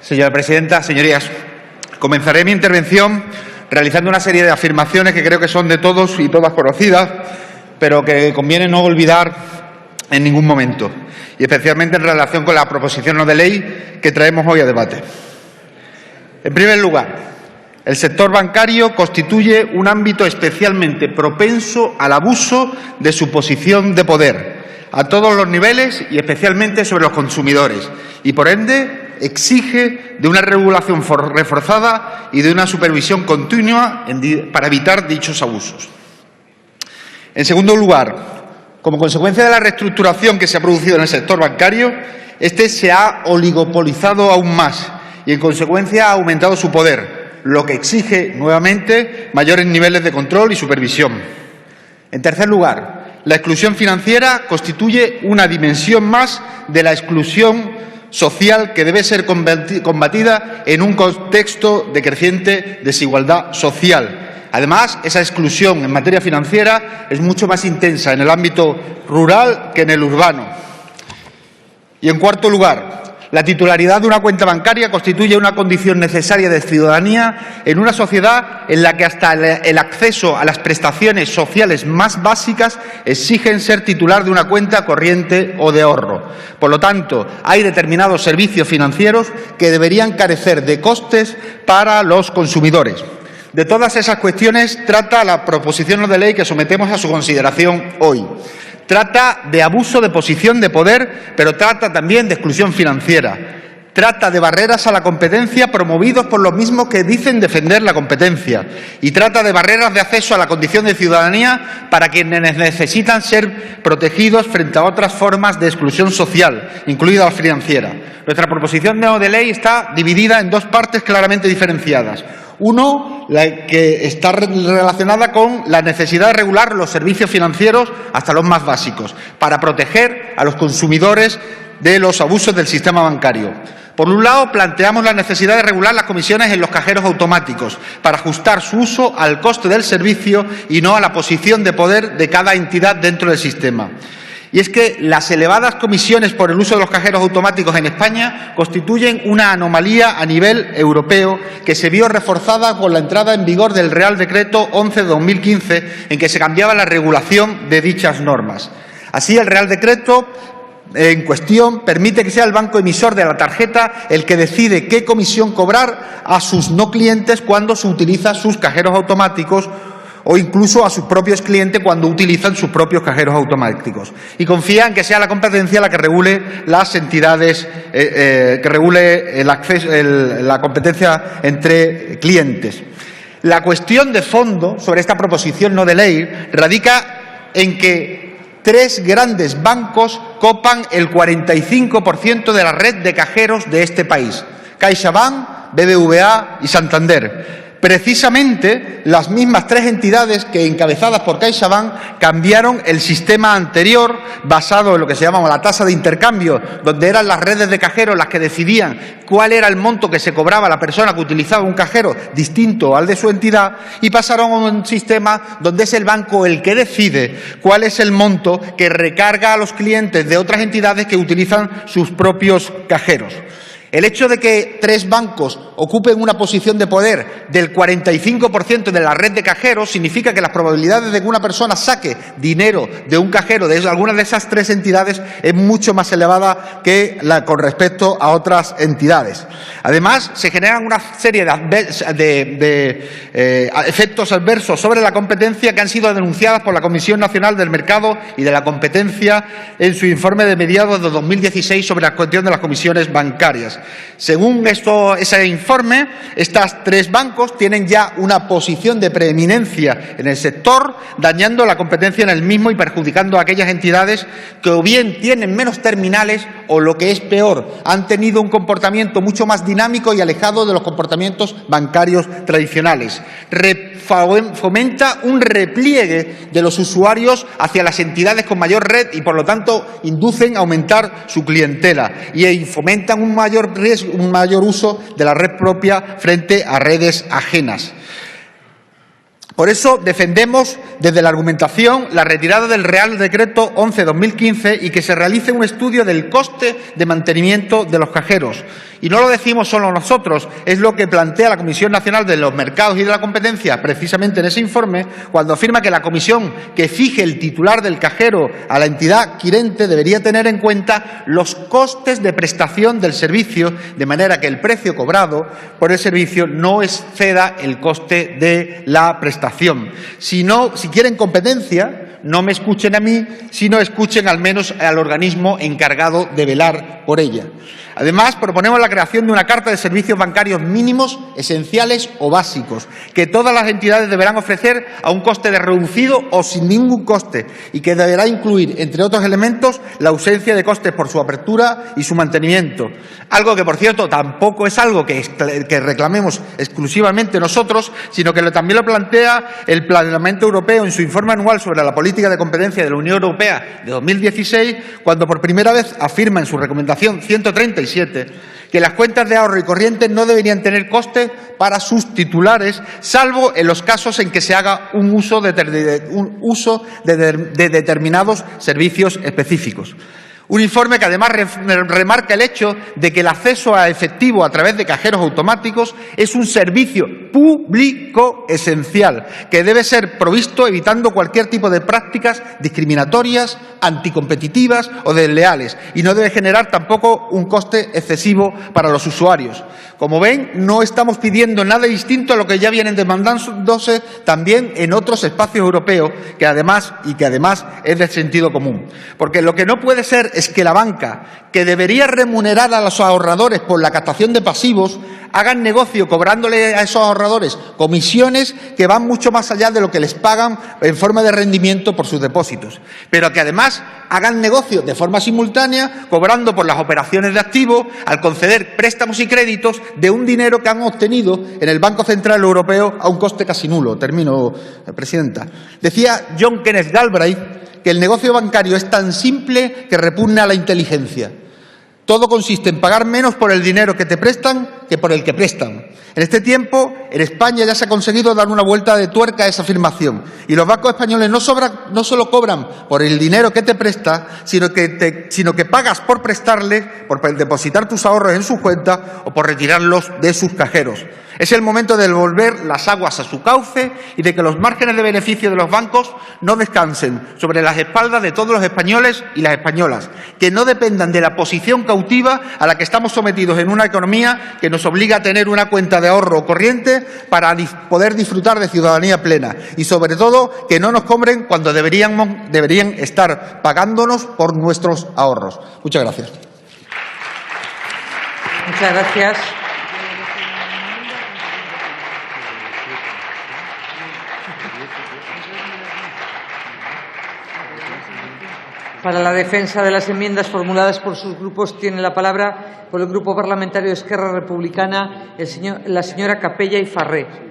Señora presidenta, señorías, comenzaré mi intervención realizando una serie de afirmaciones que creo que son de todos y todas conocidas, pero que conviene no olvidar en ningún momento, y especialmente en relación con la proposición no de ley que traemos hoy a debate. En primer lugar, el sector bancario constituye un ámbito especialmente propenso al abuso de su posición de poder a todos los niveles y especialmente sobre los consumidores, y por ende exige de una regulación reforzada y de una supervisión continua para evitar dichos abusos. En segundo lugar, como consecuencia de la reestructuración que se ha producido en el sector bancario, este se ha oligopolizado aún más y, en consecuencia, ha aumentado su poder, lo que exige nuevamente mayores niveles de control y supervisión. En tercer lugar, la exclusión financiera constituye una dimensión más de la exclusión social que debe ser combatida en un contexto de creciente desigualdad social. Además, esa exclusión en materia financiera es mucho más intensa en el ámbito rural que en el urbano. Y, en cuarto lugar, la titularidad de una cuenta bancaria constituye una condición necesaria de ciudadanía en una sociedad en la que hasta el acceso a las prestaciones sociales más básicas exigen ser titular de una cuenta corriente o de ahorro. Por lo tanto, hay determinados servicios financieros que deberían carecer de costes para los consumidores. De todas esas cuestiones trata la proposición no de ley que sometemos a su consideración hoy. Trata de abuso de posición de poder, pero trata también de exclusión financiera. Trata de barreras a la competencia promovidos por los mismos que dicen defender la competencia. Y trata de barreras de acceso a la condición de ciudadanía para quienes necesitan ser protegidos frente a otras formas de exclusión social, incluida la financiera. Nuestra proposición no de ley está dividida en dos partes claramente diferenciadas. Uno, la que está relacionada con la necesidad de regular los servicios financieros hasta los más básicos, para proteger a los consumidores de los abusos del sistema bancario. Por un lado, planteamos la necesidad de regular las comisiones en los cajeros automáticos, para ajustar su uso al coste del servicio y no a la posición de poder de cada entidad dentro del sistema. Y es que las elevadas comisiones por el uso de los cajeros automáticos en España constituyen una anomalía a nivel europeo que se vio reforzada con la entrada en vigor del Real Decreto 11 de 2015, en que se cambiaba la regulación de dichas normas. Así, el Real Decreto en cuestión permite que sea el banco emisor de la tarjeta el que decide qué comisión cobrar a sus no clientes cuando se utiliza sus cajeros automáticos, o incluso a sus propios clientes cuando utilizan sus propios cajeros automáticos. Y confía en que sea la competencia la que regule las entidades, que regule el acceso, la competencia entre clientes. La cuestión de fondo sobre esta proposición no de ley radica en que tres grandes bancos copan el 45% de la red de cajeros de este país: CaixaBank, BBVA y Santander. Precisamente las mismas tres entidades que, encabezadas por CaixaBank, cambiaron el sistema anterior basado en lo que se llamaba la tasa de intercambio, donde eran las redes de cajeros las que decidían cuál era el monto que se cobraba a la persona que utilizaba un cajero distinto al de su entidad, y pasaron a un sistema donde es el banco el que decide cuál es el monto que recarga a los clientes de otras entidades que utilizan sus propios cajeros. El hecho de que tres bancos ocupen una posición de poder del 45% de la red de cajeros significa que las probabilidades de que una persona saque dinero de un cajero de alguna de esas tres entidades es mucho más elevada que con respecto a otras entidades. Además, se generan una serie de efectos adversos sobre la competencia que han sido denunciadas por la Comisión Nacional del Mercado y de la Competencia en su informe de mediados de 2016 sobre la cuestión de las comisiones bancarias. Según ese informe, estos tres bancos tienen ya una posición de preeminencia en el sector, dañando la competencia en el mismo y perjudicando a aquellas entidades que o bien tienen menos terminales o, lo que es peor, han tenido un comportamiento mucho más dinámico y alejado de los comportamientos bancarios tradicionales. Fomenta un repliegue de los usuarios hacia las entidades con mayor red y, por lo tanto, inducen a aumentar su clientela y fomentan un mayor uso de la red propia frente a redes ajenas. Por eso defendemos desde la argumentación la retirada del Real Decreto 11/2015 y que se realice un estudio del coste de mantenimiento de los cajeros. Y no lo decimos solo nosotros, es lo que plantea la Comisión Nacional de los Mercados y de la Competencia precisamente en ese informe, cuando afirma que la comisión que fije el titular del cajero a la entidad adquirente debería tener en cuenta los costes de prestación del servicio, de manera que el precio cobrado por el servicio no exceda el coste de la prestación. Si quieren competencia, no me escuchen a mí, sino escuchen al menos al organismo encargado de velar por ella. Además, proponemos la creación de una carta de servicios bancarios mínimos, esenciales o básicos, que todas las entidades deberán ofrecer a un coste reducido o sin ningún coste y que deberá incluir, entre otros elementos, la ausencia de costes por su apertura y su mantenimiento. Algo que, por cierto, tampoco es algo que reclamemos exclusivamente nosotros, sino que también lo plantea el Parlamento Europeo en su informe anual sobre la política de competencia de la Unión Europea de 2016, cuando por primera vez afirma en su recomendación 137 que las cuentas de ahorro y corriente no deberían tener coste para sus titulares, salvo en los casos en que se haga un uso de determinados servicios específicos. Un informe que además remarca el hecho de que el acceso a efectivo a través de cajeros automáticos es un servicio público esencial que debe ser provisto evitando cualquier tipo de prácticas discriminatorias, anticompetitivas o desleales y no debe generar tampoco un coste excesivo para los usuarios. Como ven, no estamos pidiendo nada distinto a lo que ya vienen demandándose también en otros espacios europeos que además es de sentido común. Porque lo que no puede ser es que la banca, que debería remunerar a los ahorradores por la captación de pasivos, hagan negocio cobrándole a esos ahorradores comisiones que van mucho más allá de lo que les pagan en forma de rendimiento por sus depósitos, pero que además hagan negocio de forma simultánea cobrando por las operaciones de activos al conceder préstamos y créditos de un dinero que han obtenido en el Banco Central Europeo a un coste casi nulo. Termino, Presidenta. Decía John Kenneth Galbraith que el negocio bancario es tan simple que repugna a la inteligencia. Todo consiste en pagar menos por el dinero que te prestan que por el que prestan. En este tiempo, en España ya se ha conseguido dar una vuelta de tuerca a esa afirmación y los bancos españoles no solo cobran por el dinero que te presta, sino que pagas por prestarle, por depositar tus ahorros en sus cuentas o por retirarlos de sus cajeros. Es el momento de devolver las aguas a su cauce y de que los márgenes de beneficio de los bancos no descansen sobre las espaldas de todos los españoles y las españolas, que no dependan de la posición cautiva a la que estamos sometidos en una economía que nos obliga a tener una cuenta de ahorro corriente para poder disfrutar de ciudadanía plena y, sobre todo, que no nos cobren cuando deberían estar pagándonos por nuestros ahorros. Muchas gracias. Muchas gracias. Para la defensa de las enmiendas formuladas por sus grupos tiene la palabra por el Grupo Parlamentario de Esquerra Republicana la señora Capella y Farré.